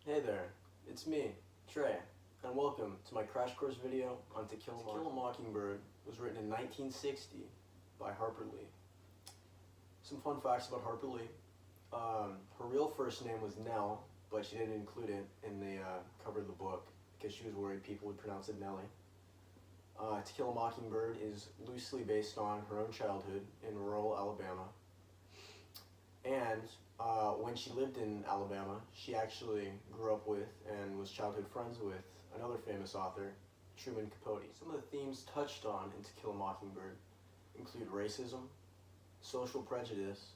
Hey there, it's me, Trey, and welcome to my crash course video on To Kill a Mockingbird was written in 1960 by Harper Lee. Some fun facts about Harper Lee. Her real first name was Nell, but she didn't include it in the cover of the book because she was worried people would pronounce it Nellie. To Kill a Mockingbird is loosely based on her own childhood in rural Alabama. And when she lived in Alabama, she actually grew up with and was childhood friends with another famous author, Truman Capote. Some of the themes touched on in To Kill a Mockingbird include racism, social prejudice,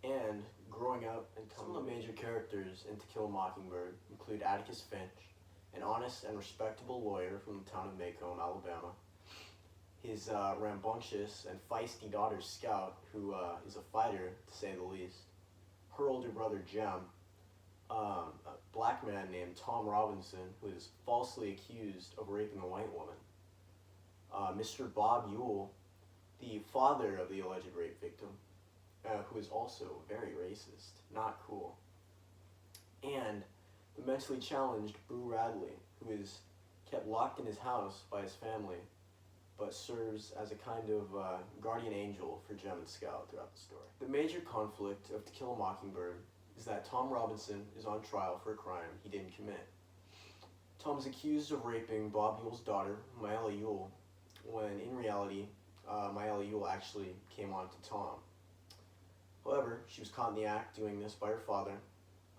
and growing up and coming. Some of the major characters in To Kill a Mockingbird include Atticus Finch, an honest and respectable lawyer from the town of Macomb, Alabama. His rambunctious and feisty daughter Scout, who is a fighter to say the least. Her older brother Jem, a black man named Tom Robinson, who is falsely accused of raping a white woman. Mr. Bob Ewell, the father of the alleged rape victim, who is also very racist, not cool. And the mentally challenged Boo Radley, who is kept locked in his house by his family, but serves as a kind of guardian angel for Jem and Scout throughout the story. The major conflict of To Kill a Mockingbird is that Tom Robinson is on trial for a crime he didn't commit. Tom is accused of raping Bob Ewell's daughter, Myella Ewell, when in reality, Myella Ewell actually came on to Tom. However, she was caught in the act doing this by her father,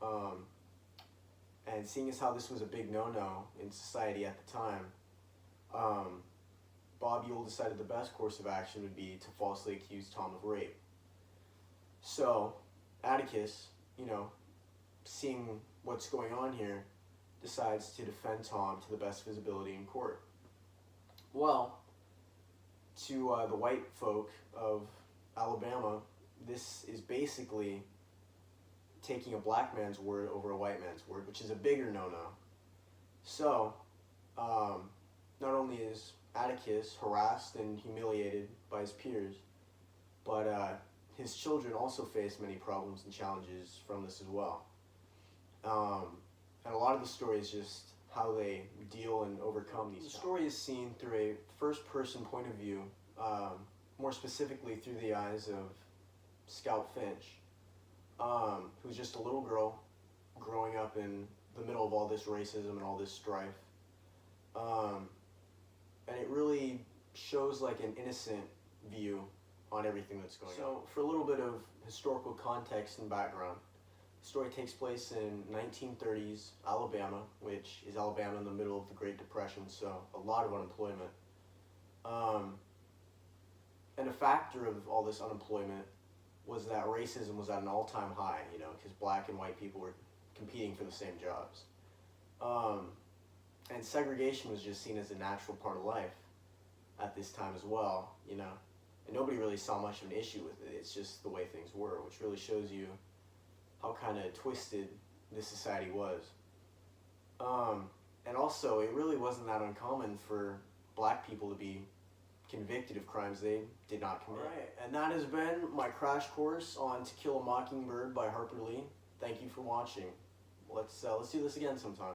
and seeing as how this was a big no-no in society at the time, Bob Ewell decided the best course of action would be to falsely accuse Tom of rape. So, Atticus, seeing what's going on here, decides to defend Tom to the best visibility in court. Well, to the white folk of Alabama, this is basically taking a black man's word over a white man's word, which is a bigger no-no. So, not only is Atticus harassed and humiliated by his peers, but his children also face many problems and challenges from this as well. And a lot of the story is just how they deal and overcome these challenges. The story is seen through a first-person point of view, more specifically through the eyes of Scout Finch, who's just a little girl growing up in the middle of all this racism and all this strife. And it really shows like an innocent view on everything that's going on. So for a little bit of historical context and background, the story takes place in 1930s Alabama, which is Alabama in the middle of the Great Depression, so a lot of unemployment. And a factor of all this unemployment was that racism was at an all-time high, because black and white people were competing for the same jobs. And segregation was just seen as a natural part of life at this time as well, and nobody really saw much of an issue with it. It's just the way things were, which really shows you how kind of twisted this society was. And also, it really wasn't that uncommon for black people to be convicted of crimes they did not commit. Alright, and that has been my crash course on To Kill a Mockingbird by Harper Lee. Thank you for watching. Let's do this again sometime.